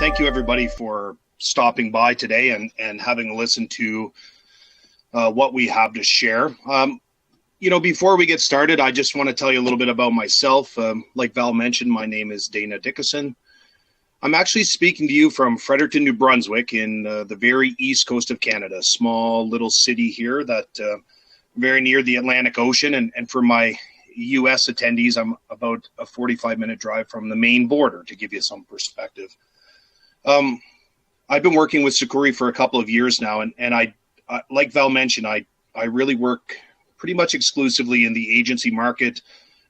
Thank you everybody for stopping by today and having listened to what we have to share. Before we get started, I just want to tell you a little bit about myself. Like Val mentioned, my name is Dana Dickeson. I'm actually speaking to you from Fredericton, New Brunswick in the very east coast of Canada, a small little city here that very near the Atlantic Ocean. And for my US attendees, I'm about a 45-minute drive from the Maine border, to give you some perspective. I've been working with Sucuri for a couple of years now, and I like Val mentioned, I really work pretty much exclusively in the agency market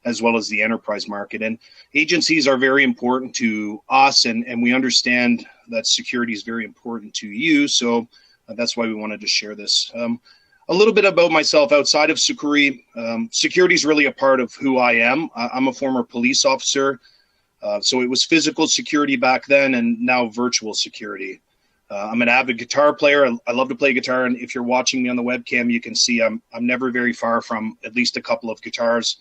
as well as the enterprise market. And agencies are very important to us, and we understand that security is very important to you. So that's why we wanted to share this. A little bit about myself outside of Sucuri. Security is really a part of who I am. I'm a former police officer. So it was physical security back then and now virtual security. I'm an avid guitar player. I love to play guitar. And if you're watching me on the webcam, you can see I'm never very far from at least a couple of guitars.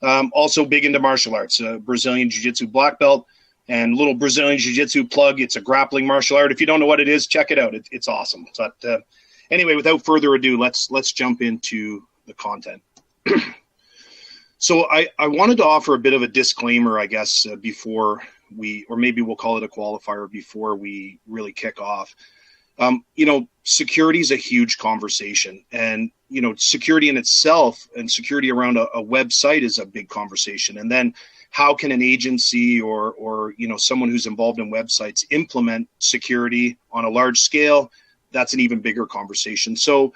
Also big into martial arts, Brazilian Jiu-Jitsu black belt, and little Brazilian Jiu-Jitsu plug. It's a grappling martial art. If you don't know what it is, check it out. It's awesome. But anyway, without further ado, let's jump into the content. So I wanted to offer a bit of a disclaimer, I guess, before we, or maybe we'll call it a qualifier before we really kick off. Security is a huge conversation, and, security in itself and security around a website is a big conversation. And then how can an agency or someone who's involved in websites implement security on a large scale? That's an even bigger conversation. So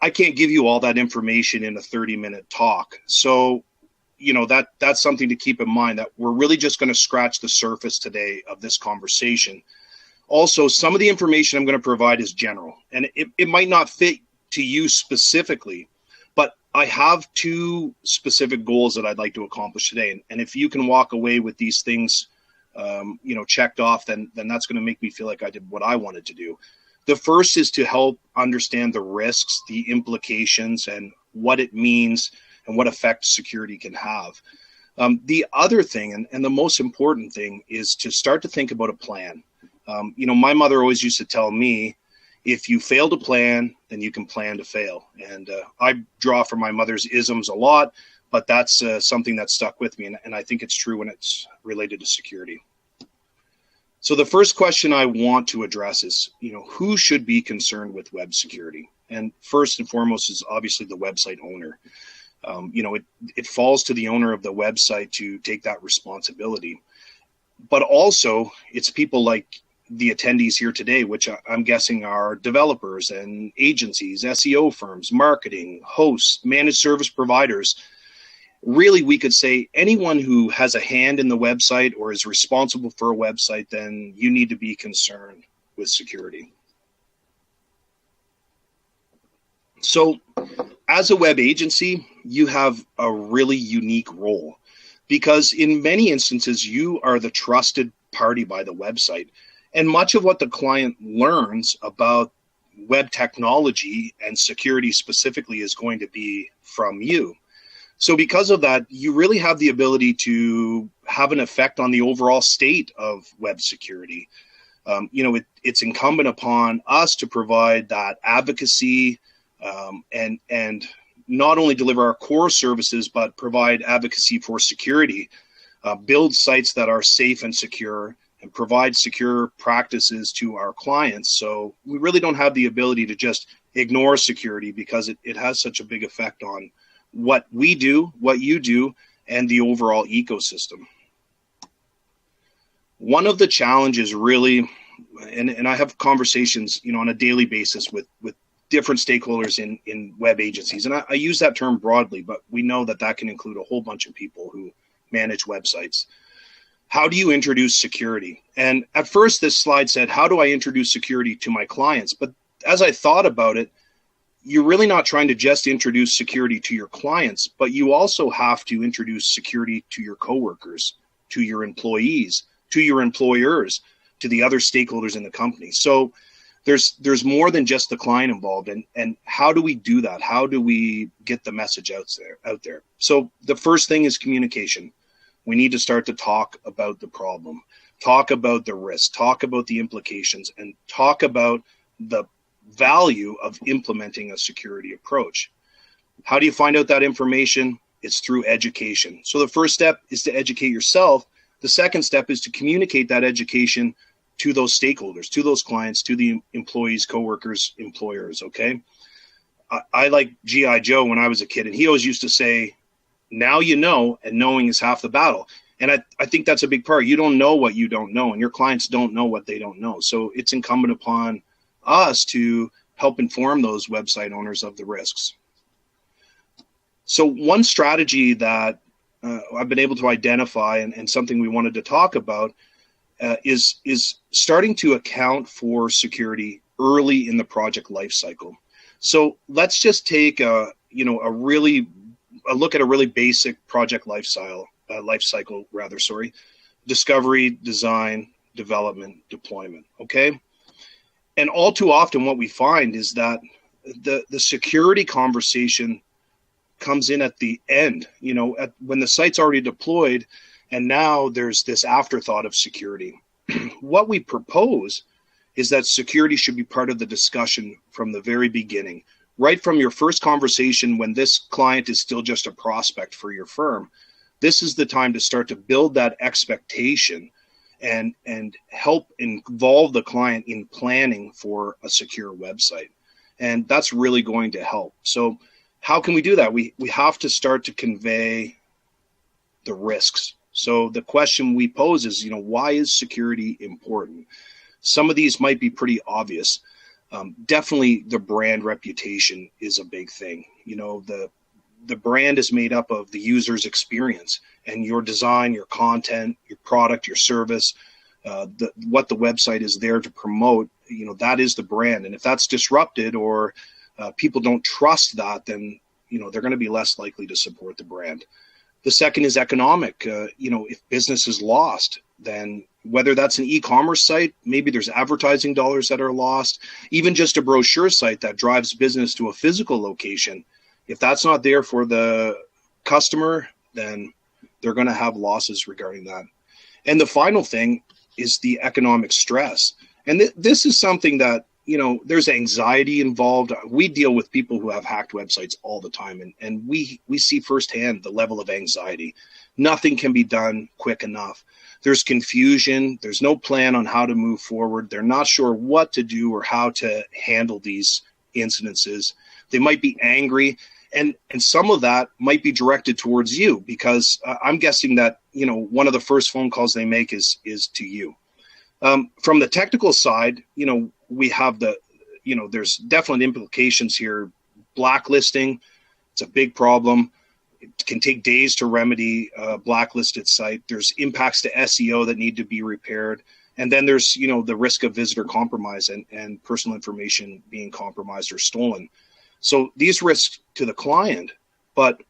I can't give you all that information in a 30-minute talk. So that's something to keep in mind, that we're really just going to scratch the surface today of this conversation. Also, some of the information I'm going to provide is general, and it might not fit to you specifically, but I have two specific goals that I'd like to accomplish today. And if you can walk away with these things, checked off, then that's going to make me feel like I did what I wanted to do. The first is to help understand the risks, the implications, and what it means and what effect security can have. The other thing, and the most important thing, is to start to think about a plan. My mother always used to tell me, if you fail to plan, then you can plan to fail. And I draw from my mother's isms a lot, but that's something that stuck with me. And I think it's true when it's related to security. So the first question I want to address is, who should be concerned with web security? And first and foremost is obviously the website owner. It falls to the owner of the website to take that responsibility. But also, it's people like the attendees here today, which I'm guessing are developers and agencies, SEO firms, marketing, hosts, managed service providers. Really, we could say anyone who has a hand in the website or is responsible for a website, then you need to be concerned with security. So as a web agency, you have a really unique role, because in many instances, you are the trusted party by the website. And much of what the client learns about web technology and security specifically is going to be from you. So because of that, you really have the ability to have an effect on the overall state of web security. It's incumbent upon us to provide that advocacy, and not only deliver our core services, but provide advocacy for security, build sites that are safe and secure, and provide secure practices to our clients. So we really don't have the ability to just ignore security, because it has such a big effect on what we do, what you do, and the overall ecosystem. One of the challenges really, and I have conversations, on a daily basis with different stakeholders in web agencies. And I use that term broadly, but we know that can include a whole bunch of people who manage websites. How do you introduce security? And at first this slide said, how do I introduce security to my clients? But as I thought about it, you're really not trying to just introduce security to your clients, but you also have to introduce security to your coworkers, to your employees, to your employers, to the other stakeholders in the company. So there's more than just the client involved. And how do we do that? How do we get the message out there? So the first thing is communication. We need to start to talk about the problem. talk about the risk, talk about the implications, and talk about the value of implementing a security approach. How do you find out that information? It's through education. So the first step is to educate yourself. The second step is to communicate that education to those stakeholders, to those clients, to the employees, coworkers, employers, okay? I like G.I. Joe when I was a kid, and he always used to say, now you know, and knowing is half the battle. And I think that's a big part. You don't know what you don't know, and your clients don't know what they don't know. So it's incumbent upon us to help inform those website owners of the risks. So one strategy that I've been able to identify and something we wanted to talk about is starting to account for security early in the project lifecycle. So let's just take a look at a really basic project lifecycle, discovery, design, development, deployment, okay? And all too often what we find is that the security conversation comes in at the end, when the site's already deployed, and now there's this afterthought of security. What we propose is that security should be part of the discussion from the very beginning, right from your first conversation when this client is still just a prospect for your firm. This is the time to start to build that expectation and help involve the client in planning for a secure website. And that's really going to help. So how can we do that? We have to start to convey the risks. So the question we pose is, why is security important? Some of these might be pretty obvious. Definitely the brand reputation is a big thing. The brand is made up of the user's experience, and your design, your content, your product, your service, what the website is there to promote, that is the brand. And if that's disrupted or people don't trust that, then they're going to be less likely to support the brand. The second is economic. If business is lost, then whether that's an e-commerce site, maybe there's advertising dollars that are lost, even just a brochure site that drives business to a physical location. If that's not there for the customer, then they're going to have losses regarding that. And the final thing is the economic stress. And this is something that, there's anxiety involved. We deal with people who have hacked websites all the time, and we see firsthand the level of anxiety. Nothing can be done quick enough. There's confusion. There's no plan on how to move forward. They're not sure what to do or how to handle these incidences. They might be angry, and some of that might be directed towards you, because I'm guessing that, one of the first phone calls they make is to you. From the technical side, we have there's definite implications here. Blacklisting, it's a big problem. It can take days to remedy a blacklisted site. There's impacts to SEO that need to be repaired. And then there's, the risk of visitor compromise and personal information being compromised or stolen. So these risks to the client, but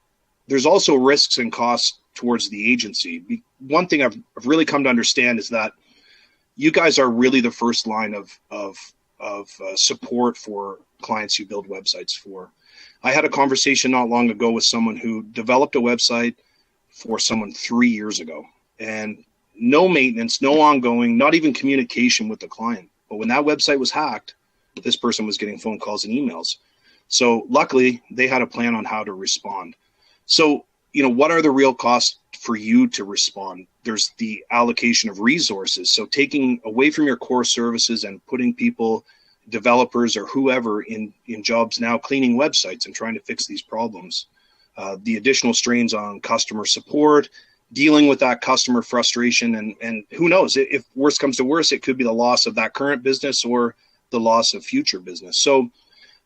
there's also risks and costs towards the agency. One thing I've really come to understand is that you guys are really the first line of support for clients who build websites for. I had a conversation not long ago with someone who developed a website for someone 3 years ago, and no maintenance, no ongoing, not even communication with the client. But when that website was hacked, this person was getting phone calls and emails. So luckily, they had a plan on how to respond. So, what are the real costs for you to respond? There's the allocation of resources. So taking away from your core services and putting people, developers or whoever in jobs now cleaning websites and trying to fix these problems. The additional strains on customer support, dealing with that customer frustration, and who knows, if worse comes to worse, it could be the loss of that current business or the loss of future business. So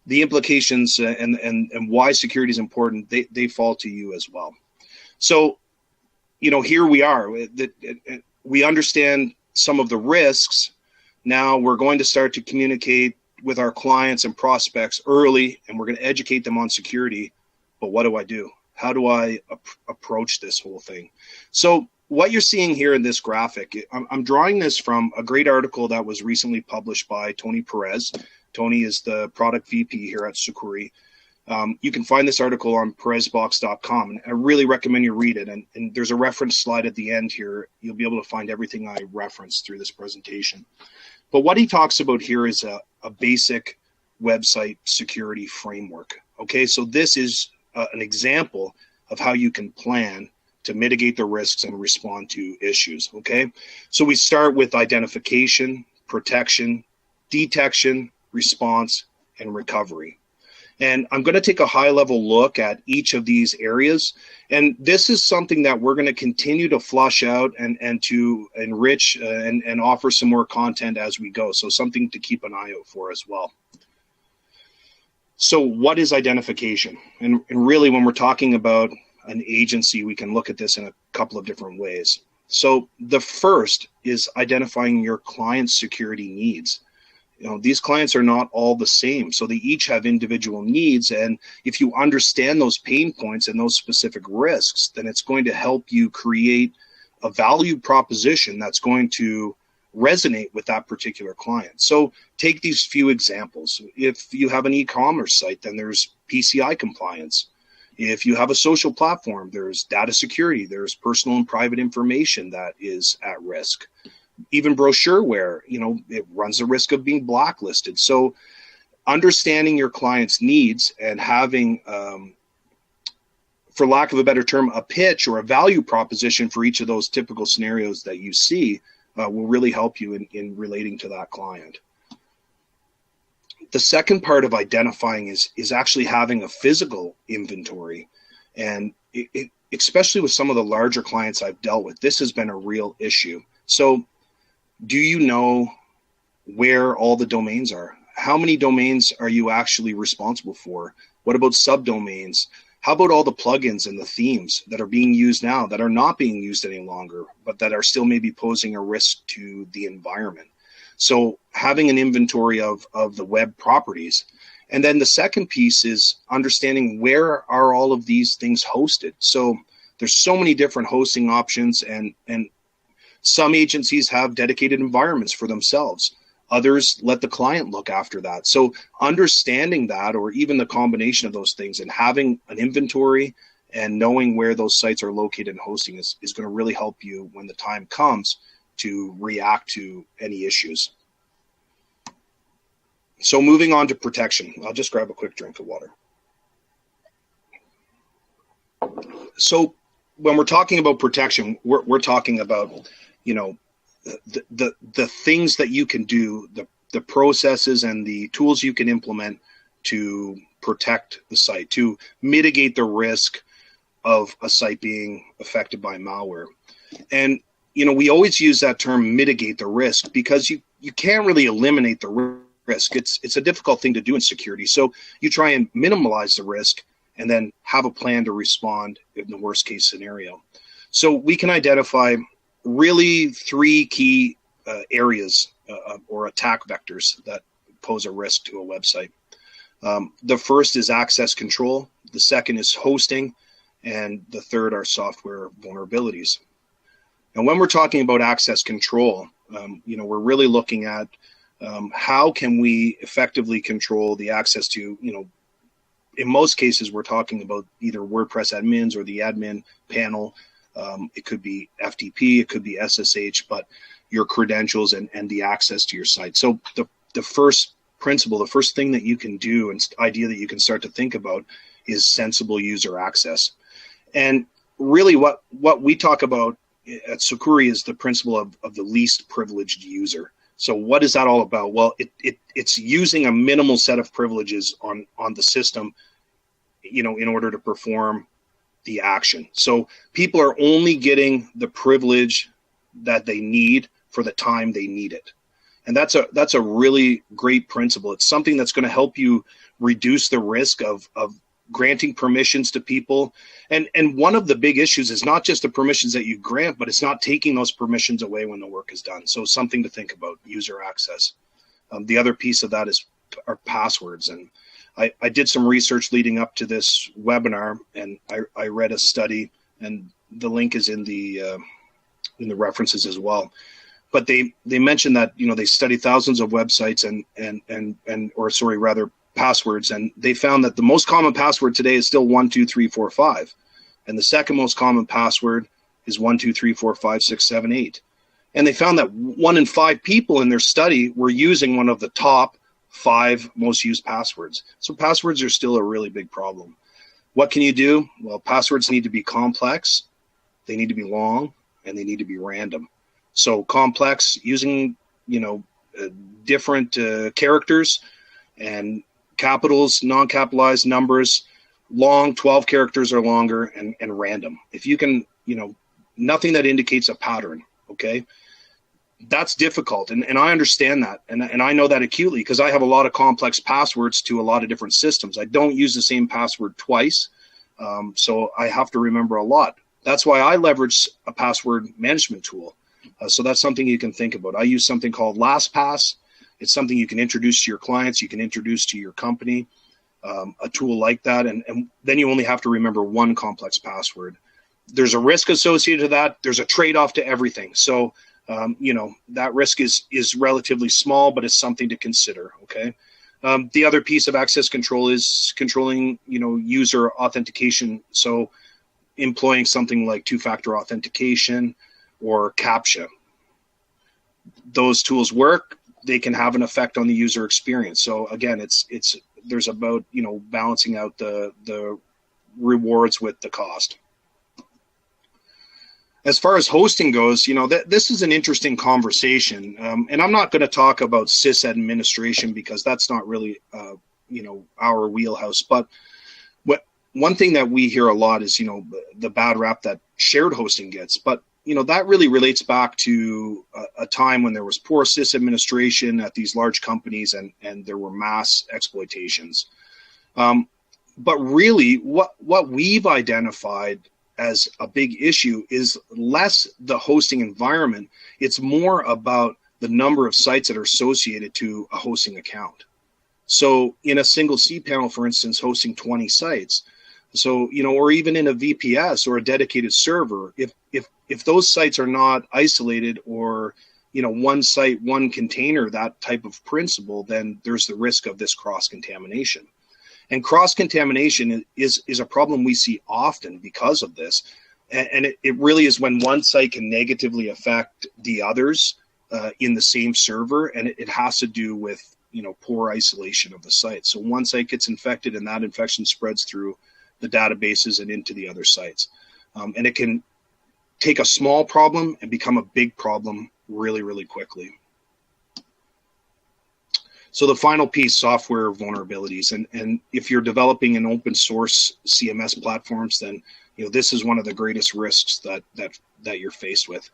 the implications and why security is important, they fall to you as well. So, here we are. We understand some of the risks. Now we're going to start to communicate with our clients and prospects early, and we're going to educate them on security. But what do I do? How do I approach this whole thing? So what you're seeing here in this graphic, I'm drawing this from a great article that was recently published by Tony Perez. Tony is the product VP here at Sucuri. You can find this article on perezbox.com, and I really recommend you read it. And there's a reference slide at the end here. You'll be able to find everything I referenced through this presentation. But what he talks about here is a basic website security framework. Okay, so this is an example of how you can plan to mitigate the risks and respond to issues. Okay, so we start with identification, protection, detection, response, and recovery. And I'm going to take a high-level look at each of these areas. And this is something that we're going to continue to flush out and to enrich and offer some more content as we go. So something to keep an eye out for as well. So what is identification? And really, when we're talking about an agency, we can look at this in a couple of different ways. So the first is identifying your client's security needs. These clients are not all the same, so they each have individual needs. And if you understand those pain points and those specific risks, then it's going to help you create a value proposition that's going to resonate with that particular client. So take these few examples. If you have an e-commerce site, then there's PCI compliance. If you have a social platform, there's data security, there's personal and private information that is at risk. Even brochureware, it runs the risk of being blacklisted. So understanding your client's needs and having, for lack of a better term, a pitch or a value proposition for each of those typical scenarios that you see will really help you in relating to that client. The second part of identifying is actually having a physical inventory. And especially with some of the larger clients I've dealt with, this has been a real issue. So do you know where all the domains are? How many domains are you actually responsible for? What about subdomains? How about all the plugins and the themes that are being used now that are not being used any longer, but that are still maybe posing a risk to the environment? So having an inventory of the web properties. And then the second piece is understanding where are all of these things hosted. So there's so many different hosting options, and some agencies have dedicated environments for themselves. Others let the client look after that. So understanding that, or even the combination of those things, and having an inventory and knowing where those sites are located and hosting is going to really help you when the time comes to react to any issues. So moving on to protection. I'll just grab a quick drink of water. So when we're talking about protection, we're talking about, the things that you can do, the processes and the tools you can implement to protect the site, to mitigate the risk of a site being affected by malware. And, we always use that term, mitigate the risk, because you can't really eliminate the risk. It's a difficult thing to do in security. So you try and minimize the risk and then have a plan to respond in the worst case scenario. So we can identify really three key areas or attack vectors that pose a risk to a website. The first is access control. The second is hosting. And the third are software vulnerabilities. And when we're talking about access control, we're really looking at how can we effectively control the access to, in most cases, we're talking about either WordPress admins or the admin panel. It could be FTP, it could be SSH, but your credentials and the access to your site. So the first principle, the first thing that you can do and idea that you can start to think about is sensible user access. And really what we talk about at Sucuri is the principle of the least privileged user. So what is that all about? Well, it's using a minimal set of privileges on the system, in order to perform the action. So people are only getting the privilege that they need for the time they need it. And that's a really great principle. It's something that's going to help you reduce the risk of granting permissions to people. And one of the big issues is not just the permissions that you grant, but it's not taking those permissions away when the work is done. So something to think about, user access. The other piece of that are passwords. And I did some research leading up to this webinar, and I read a study, and the link is in the references as well. But they mentioned that they studied thousands of websites and passwords, and they found that the most common password today is still 12345, and the second most common password is 1234567 8. And they found that 1 in 5 people in their study were using one of the top 5 most used passwords. So passwords are still a really big problem. What can you do? Well, passwords need to be complex, they need to be long, and they need to be random. So complex, using different characters and capitals, non-capitalized numbers, long, 12 characters or longer, and random. If you can, nothing that indicates a pattern, okay? That's difficult, and I understand that, and I know that acutely because I have a lot of complex passwords to a lot of different systems. I don't use the same password twice, so I have to remember a lot. That's why I leverage a password management tool. So that's something you can think about. I use something called LastPass. It's something you can introduce to your clients, you can introduce to your company, a tool like that, and then you only have to remember one complex password. There's a risk associated to that. There's a trade-off to everything. So that risk is relatively small, but it's something to consider, okay? The other piece of access control is controlling, user authentication. So employing something like two-factor authentication or CAPTCHA. Those tools work. They can have an effect on the user experience. So again, there's about, balancing out the rewards with the cost. As far as hosting goes, this is an interesting conversation, and I'm not going to talk about sys administration because that's not really, our wheelhouse. But one thing that we hear a lot is, the bad rap that shared hosting gets. But that really relates back to a time when there was poor sys administration at these large companies, and there were mass exploitations. But really, what we've identified as a big issue is less the hosting environment. It's more about the number of sites that are associated to a hosting account. So in a single cPanel, for instance, hosting 20 sites, so, or even in a VPS or a dedicated server, if those sites are not isolated or, one site, one container, that type of principle, then there's the risk of this cross-contamination. And cross-contamination is a problem we see often because of this. And it really is when one site can negatively affect the others in the same server, and it has to do with, poor isolation of the site. So one site gets infected, and that infection spreads through the databases and into the other sites. And it can take a small problem and become a big problem really, really quickly. So the final piece, software vulnerabilities. And if you're developing an open source CMS platforms, then this is one of the greatest risks that you're faced with.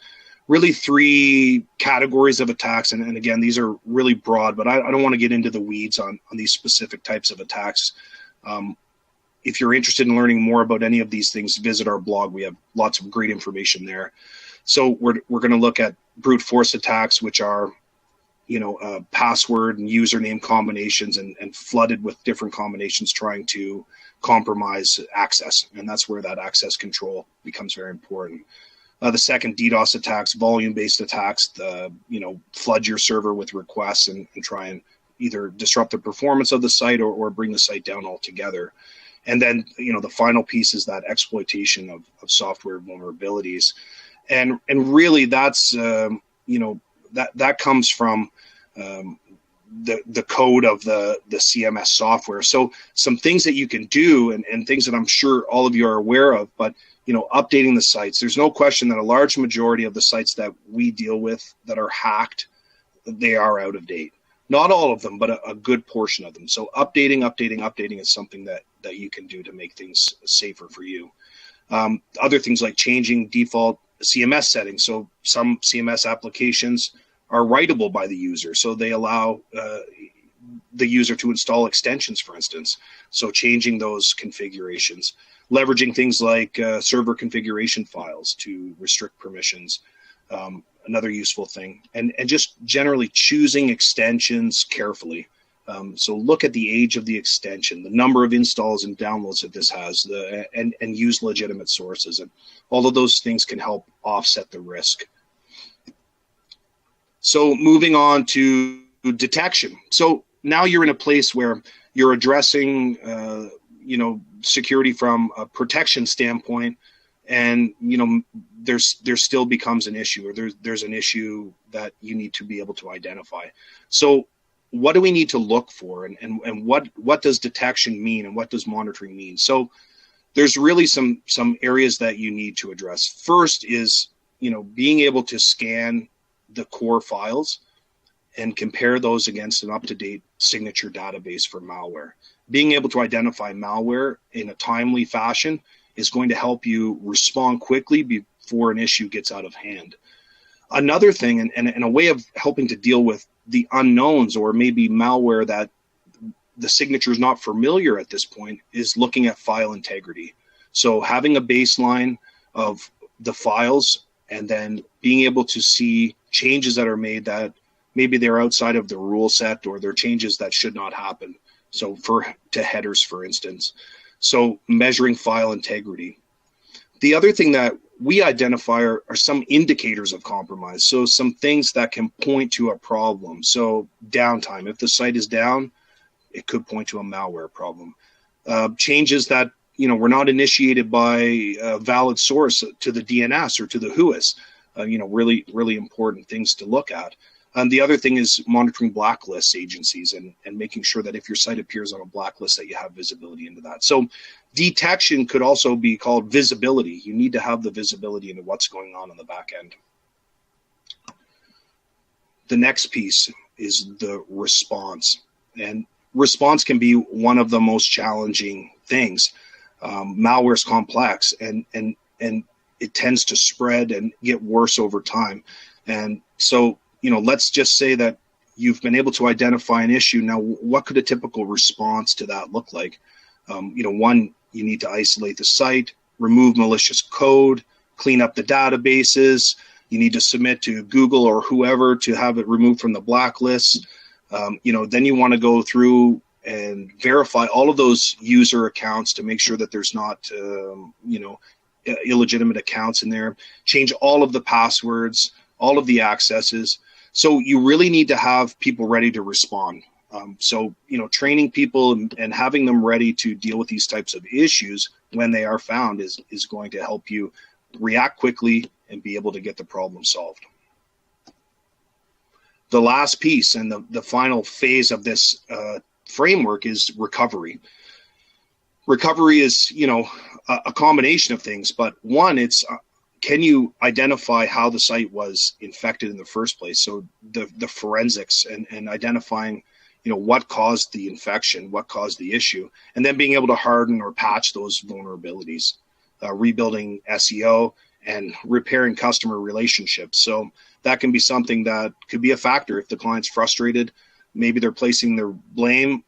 Really 3 categories of attacks. And again, these are really broad, but I don't want to get into the weeds on these specific types of attacks. If you're interested in learning more about any of these things, visit our blog. We have lots of great information there. So we're going to look at brute force attacks, which are password and username combinations and flooded with different combinations trying to compromise access. And that's where that access control becomes very important. The second, DDoS attacks, volume-based attacks, flood your server with requests and try and either disrupt the performance of the site or bring the site down altogether. And then, the final piece is that exploitation of software vulnerabilities. And really that's, that comes from the code of the CMS software. So some things that you can do and things that I'm sure all of you are aware of, but updating the sites. There's no question that a large majority of the sites that we deal with that are hacked, they are out of date. Not all of them, but a good portion of them. So updating is something that you can do to make things safer for you. Other things like changing default CMS settings. So some CMS applications are writable by the user. So they allow the user to install extensions, for instance. So changing those configurations, leveraging things like server configuration files to restrict permissions. Another useful thing, and just generally choosing extensions carefully. So look at the age of the extension, the number of installs and downloads that this has, and use legitimate sources. And all of those things can help offset the risk. So moving on to detection. So now you're in a place where you're addressing, security from a protection standpoint, and there still becomes an issue, or there's an issue that you need to be able to identify. So what do we need to look for, and what does detection mean, and what does monitoring mean? So there's really some areas that you need to address. First is being able to scan the core files and compare those against an up-to-date signature database for malware. Being able to identify malware in a timely fashion is going to help you respond quickly before an issue gets out of hand. Another thing, and a way of helping to deal with the unknowns, or maybe malware that the signature is not familiar at this point, is looking at file integrity. So having a baseline of the files, and then being able to see changes that are made that maybe they're outside of the rule set, or they're changes that should not happen. So to headers, for instance. So measuring file integrity. The other thing that we identify are some indicators of compromise. So some things that can point to a problem. So downtime. If the site is down, it could point to a malware problem. Changes that were not initiated by a valid source to the DNS or to the WHOIS. Really, really important things to look at. The other thing is monitoring blacklist agencies and making sure that if your site appears on a blacklist, that you have visibility into that. So detection could also be called visibility. You need to have the visibility into what's going on the back end. The next piece is the response. And response can be one of the most challenging things. Malware is complex, and it tends to spread and get worse over time. And so let's just say that you've been able to identify an issue. Now, what could a typical response to that look like? One, you need to isolate the site, remove malicious code, clean up the databases. You need to submit to Google or whoever to have it removed from the blacklist. Then you want to go through and verify all of those user accounts to make sure that there's not, illegitimate accounts in there. Change all of the passwords, all of the accesses. So you really need to have people ready to respond. Training people and having them ready to deal with these types of issues when they are found is going to help you react quickly and be able to get the problem solved. The last piece and the final phase of this framework is recovery. Recovery is, a combination of things, but one, it's can you identify how the site was infected in the first place? So the forensics and identifying, what caused the infection, what caused the issue, and then being able to harden or patch those vulnerabilities, rebuilding SEO and repairing customer relationships. So that can be something that could be a factor if the client's frustrated. Maybe they're placing their blame,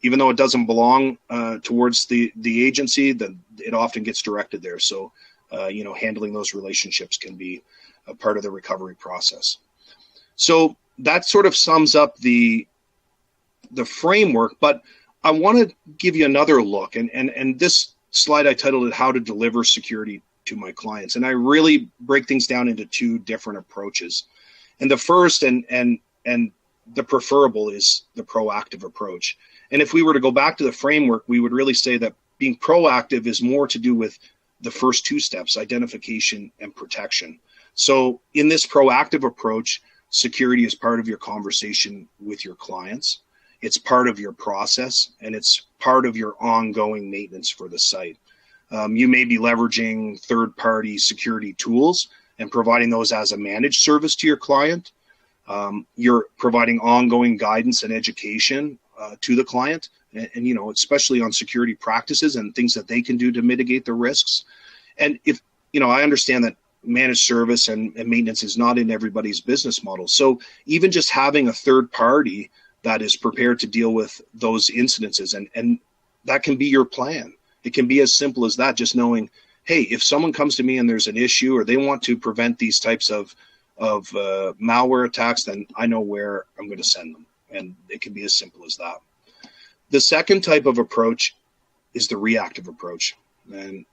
even though it doesn't belong towards the agency, then it often gets directed there. So handling those relationships can be a part of the recovery process. So that sort of sums up the framework, but I want to give you another look. And this slide, I titled it, How to Deliver Security to My Clients. And I really break things down into two different approaches. And the first and the preferable is the proactive approach. And if we were to go back to the framework, we would really say that being proactive is more to do with the first two steps, identification and protection. So in this proactive approach, security is part of your conversation with your clients. It's part of your process, and it's part of your ongoing maintenance for the site. You may be leveraging third-party security tools and providing those as a managed service to your client. You're providing ongoing guidance and education to the client, and especially on security practices and things that they can do to mitigate the risks. And if I understand that managed service and maintenance is not in everybody's business model. So even just having a third party that is prepared to deal with those incidences, and that can be your plan. It can be as simple as that, just knowing, hey, if someone comes to me and there's an issue, or they want to prevent these types of malware attacks, then I know where I'm going to send them. And it can be as simple as that. The second type of approach is the reactive approach. And,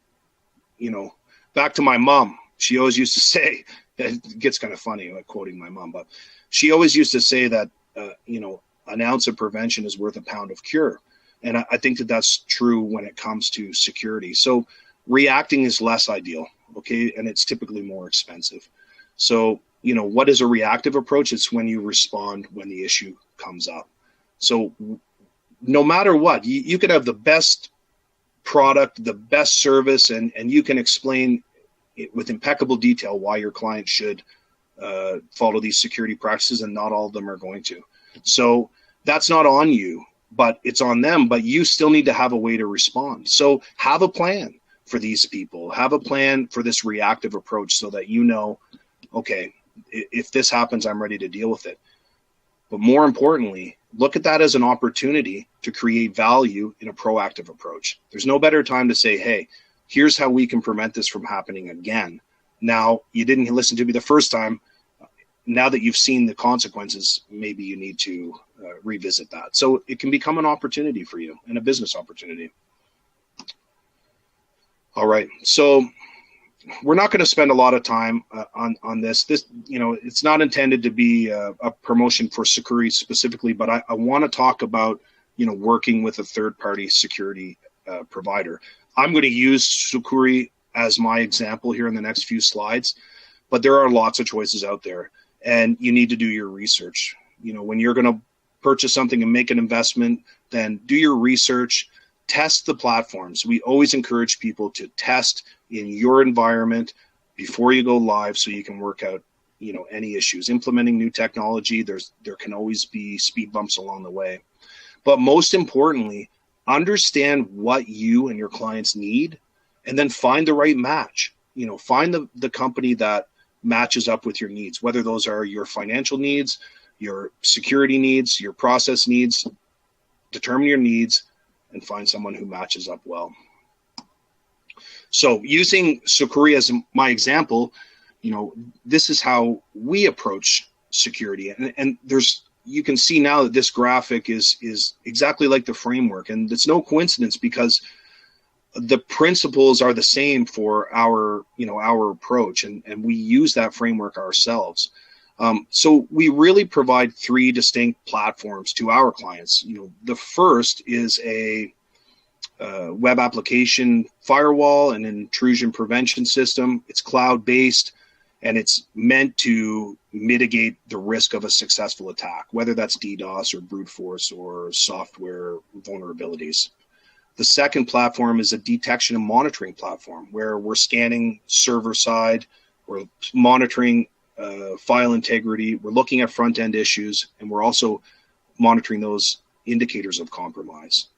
back to my mom, she always used to say, it gets kind of funny, like quoting my mom, but she always used to say that, an ounce of prevention is worth a pound of cure. And I think that that's true when it comes to security. So reacting is less ideal, okay? And it's typically more expensive. So, what is a reactive approach? It's when you respond when the issue comes up. So no matter what, you could have the best product, the best service, and you can explain it with impeccable detail why your client should follow these security practices, and not all of them are going to. So that's not on you, but it's on them, but you still need to have a way to respond. So have a plan for these people, have a plan for this reactive approach so that okay, if this happens, I'm ready to deal with it. But more importantly, look at that as an opportunity to create value in a proactive approach. There's no better time to say, hey, here's how we can prevent this from happening again. Now, you didn't listen to me the first time. Now that you've seen the consequences, maybe you need to revisit that. So it can become an opportunity for you and a business opportunity. All right. So we're not going to spend a lot of time on this. This, it's not intended to be a promotion for Sucuri specifically, but I want to talk about, working with a third-party security provider. I'm going to use Sucuri as my example here in the next few slides, but there are lots of choices out there, and you need to do your research. When you're going to purchase something and make an investment, then do your research, test the platforms. We always encourage people to test in your environment before you go live so you can work out, any issues. Implementing new technology, there can always be speed bumps along the way. But most importantly, understand what you and your clients need, and then find the right match. Find the company that matches up with your needs, whether those are your financial needs, your security needs, your process needs. Determine your needs and find someone who matches up well. So using Sucuri as my example, this is how we approach security. And you can see now that this graphic is exactly like the framework. And it's no coincidence, because the principles are the same for our approach. And we use that framework ourselves. So we really provide three distinct platforms to our clients. The first is a web application firewall and intrusion prevention system. It's cloud-based, and it's meant to mitigate the risk of a successful attack, whether that's DDoS or brute force or software vulnerabilities. The second platform is a detection and monitoring platform, where we're scanning server side, we're monitoring file integrity, we're looking at front-end issues, and we're also monitoring those indicators of compromise.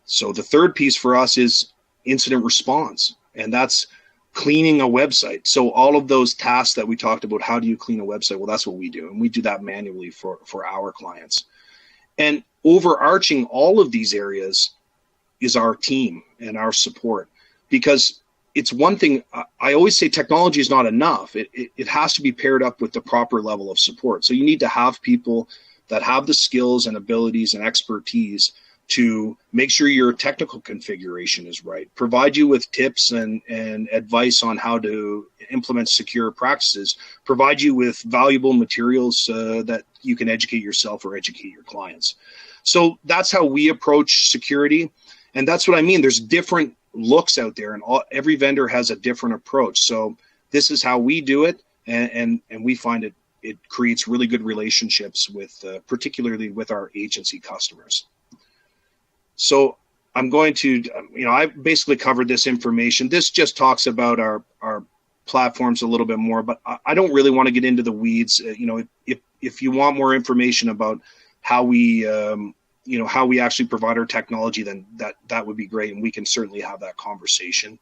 So the third piece for us is incident response, and that's cleaning a website. So all of those tasks that we talked about, how do you clean a website? Well, that's what we do, and we do that manually for our clients. And overarching all of these areas is our team and our support, because it's one thing, I always say technology is not enough. It has to be paired up with the proper level of support. So you need to have people that have the skills and abilities and expertise to make sure your technical configuration is right, provide you with tips and advice on how to implement secure practices, provide you with valuable materials that you can educate yourself or educate your clients. So that's how we approach security. And that's what I mean. There's different looks out there, and every vendor has a different approach. So this is how we do it, and we find it creates really good relationships with, particularly with our agency customers. So I'm going to, I basically covered this information. This just talks about our platforms a little bit more, but I don't really want to get into the weeds. If you want more information about how we how we actually provide our technology, then that would be great, and we can certainly have that conversation.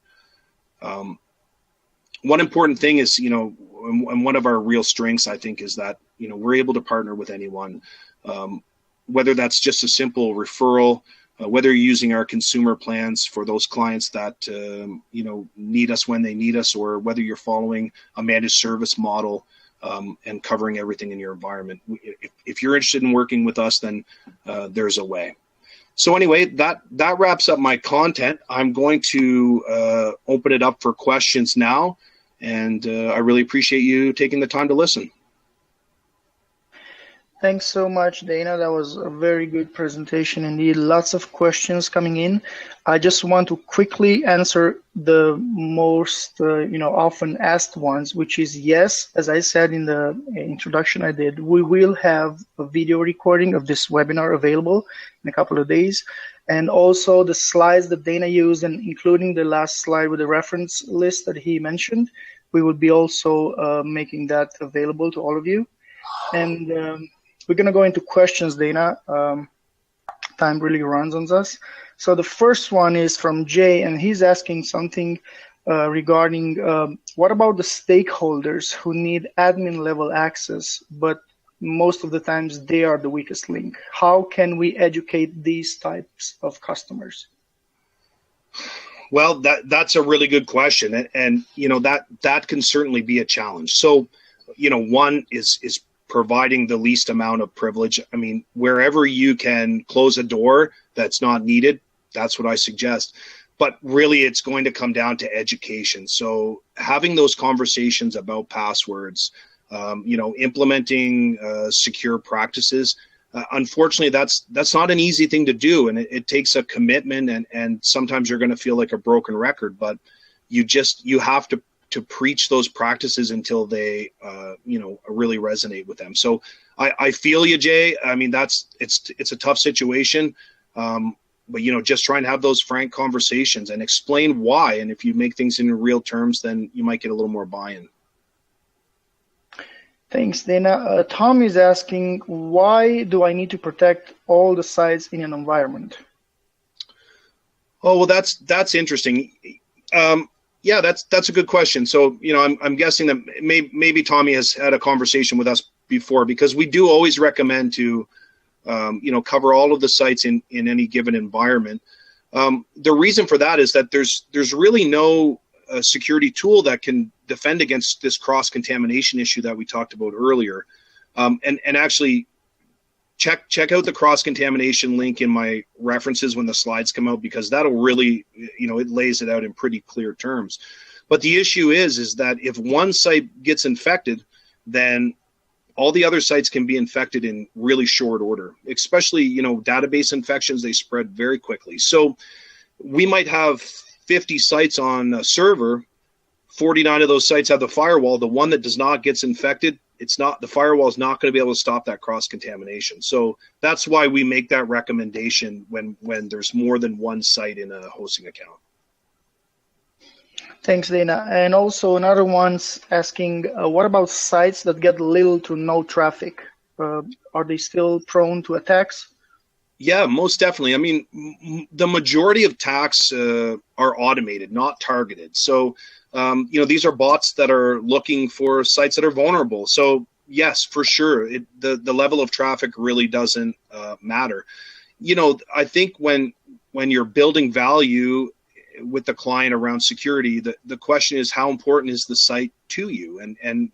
One important thing is, and one of our real strengths, I think, is that, we're able to partner with anyone, whether that's just a simple referral, whether you're using our consumer plans for those clients that, need us when they need us, or whether you're following a managed service model, and covering everything in your environment. If you're interested in working with us, then there's a way. So anyway, that wraps up my content. I'm going to open it up for questions now, and I really appreciate you taking the time to listen. Thanks so much, Dana. That was a very good presentation indeed. Lots of questions coming in. I just want to quickly answer the most, often asked ones, which is yes, as I said in the introduction I did, we will have a video recording of this webinar available in a couple of days. And also the slides that Dana used, and including the last slide with the reference list that he mentioned, we will be also making that available to all of you. And we're going to go into questions, Dana. Time really runs on us. So the first one is from Jay, and he's asking something regarding what about the stakeholders who need admin level access, but most of the times they are the weakest link. How can we educate these types of customers? Well, that's a really good question, and that can certainly be a challenge. So, one is providing the least amount of privilege. I mean, wherever you can close a door that's not needed, that's what I suggest. But really, it's going to come down to education. So having those conversations about passwords, implementing secure practices. Unfortunately, that's not an easy thing to do, and it takes a commitment, and sometimes you're going to feel like a broken record. But you have to preach those practices until they really resonate with them. So I feel you, Jay. I mean, it's a tough situation, but just try and have those frank conversations and explain why. And if you make things in real terms, then you might get a little more buy-in. Thanks, Dana. Tom is asking, why do I need to protect all the sites in an environment? Oh, well, that's interesting. Yeah, that's a good question. So, I'm guessing that maybe Tommy has had a conversation with us before, because we do always recommend to, cover all of the sites in any given environment. The reason for that is that there's really no security tool that can defend against this cross-contamination issue that we talked about earlier. And actually, check out the cross-contamination link in my references when the slides come out, because that'll really, it lays it out in pretty clear terms. But the issue is that if one site gets infected, then all the other sites can be infected in really short order, especially, database infections, they spread very quickly. So we might have 50 sites on a server, 49 of those sites have the firewall. The one that does not gets infected, the firewall is not going to be able to stop that cross-contamination. So that's why we make that recommendation when there's more than one site in a hosting account. Thanks, Dana. And also another one's asking, what about sites that get little to no traffic? Are they still prone to attacks? Yeah, most definitely. I mean, the majority of attacks are automated, not targeted. So, these are bots that are looking for sites that are vulnerable. So, yes, for sure, the level of traffic really doesn't matter. I think when you're building value with the client around security, the question is, how important is the site to you? And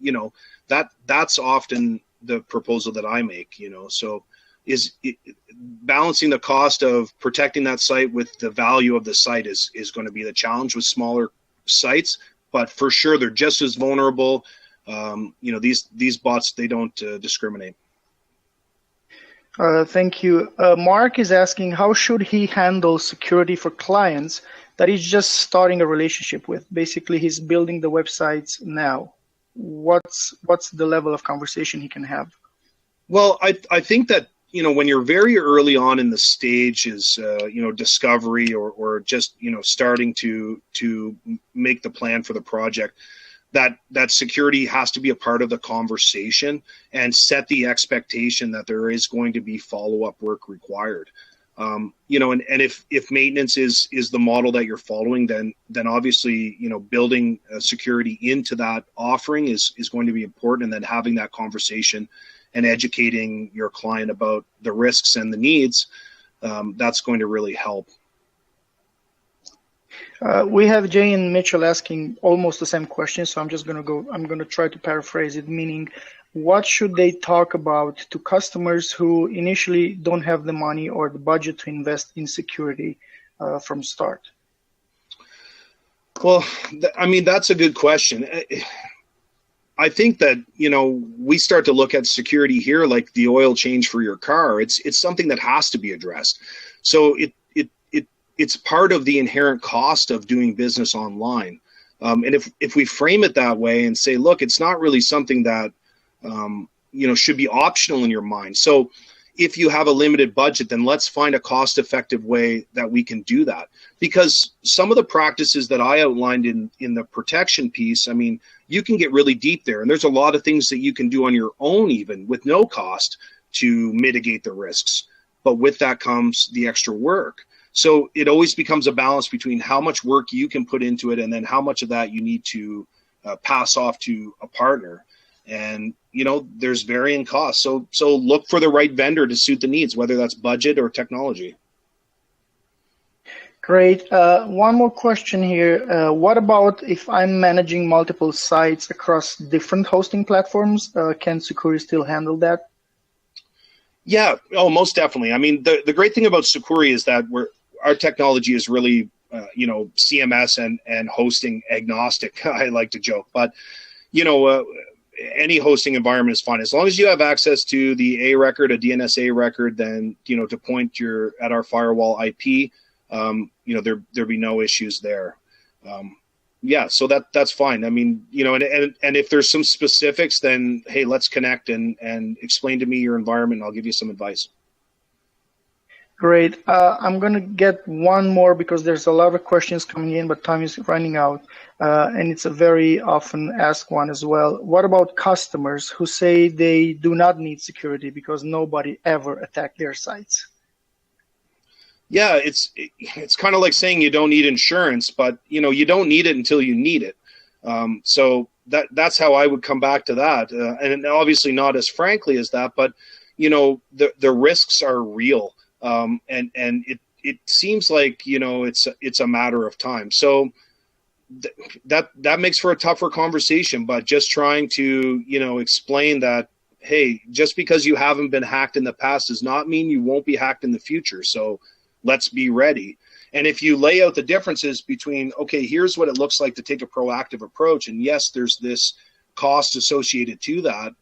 that's often the proposal that I make. So is balancing the cost of protecting that site with the value of the site is going to be the challenge with smaller sites. But for sure, they're just as vulnerable. These bots, they don't discriminate. Thank you. Mark is asking, how should he handle security for clients that he's just starting a relationship with? Basically, he's building the websites now. What's the level of conversation he can have? Well, I think that, when you're very early on in the stages, discovery or just, starting to make the plan for the project, that security has to be a part of the conversation and set the expectation that there is going to be follow-up work required. And if maintenance is the model that you're following, then obviously, building security into that offering is going to be important, and then having that conversation and educating your client about the risks and the needs, that's going to really help. We have Jay and Mitchell asking almost the same question, so I'm going to try to paraphrase it, meaning, what should they talk about to customers who initially don't have the money or the budget to invest in security from start? Well, that's a good question. I think that, we start to look at security here like the oil change for your car. It's something that has to be addressed. So it's part of the inherent cost of doing business online. And if we frame it that way and say, look, it's not really something that, should be optional in your mind. So if you have a limited budget, then let's find a cost-effective way that we can do that. Because some of the practices that I outlined in the protection piece, I mean, you can get really deep there. And there's a lot of things that you can do on your own, even with no cost, to mitigate the risks. But with that comes the extra work. So it always becomes a balance between how much work you can put into it and then how much of that you need to pass off to a partner. And, there's varying costs. So look for the right vendor to suit the needs, whether that's budget or technology. Great. One more question here. What about if I'm managing multiple sites across different hosting platforms? Can Sucuri still handle that? Yeah. Oh, most definitely. I mean, the great thing about Sucuri is that our technology is really, CMS and hosting agnostic. I like to joke, but, any hosting environment is fine. As long as you have access to the A record, a DNS record, then, to point at our firewall IP, there'd be no issues there. So that's fine. I mean, and if there's some specifics, then, hey, let's connect and explain to me your environment, and I'll give you some advice. Great. I'm going to get one more because there's a lot of questions coming in, but time is running out. And it's a very often asked one as well. What about customers who say they do not need security because nobody ever attacked their sites? Yeah, it's kind of like saying you don't need insurance, but you don't need it until you need it. So that's how I would come back to that, and obviously not as frankly as that, but the risks are real, and it seems like it's a matter of time. So that makes for a tougher conversation, but just trying to explain that, hey, just because you haven't been hacked in the past does not mean you won't be hacked in the future. So let's be ready. And if you lay out the differences between, okay, here's what it looks like to take a proactive approach, and yes, there's this cost associated to that,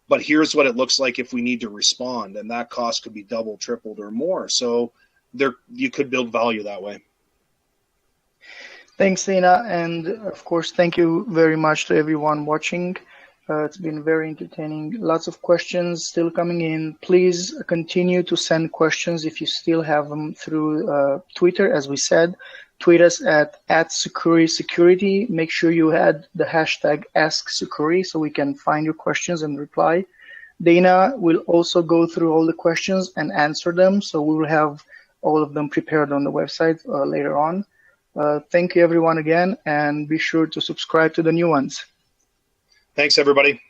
but here's what it looks like if we need to respond, and that cost could be double, tripled, or more. So you could build value that way. Thanks, Dana, and of course, thank you very much to everyone watching. It's been very entertaining. Lots of questions still coming in. Please continue to send questions if you still have them through Twitter, as we said. Tweet us at Sucuri Security. Make sure you add the hashtag AskSucuri so we can find your questions and reply. Dana will also go through all the questions and answer them, so we will have all of them prepared on the website later on. Thank you, everyone, again, and be sure to subscribe to the new ones. Thanks, everybody.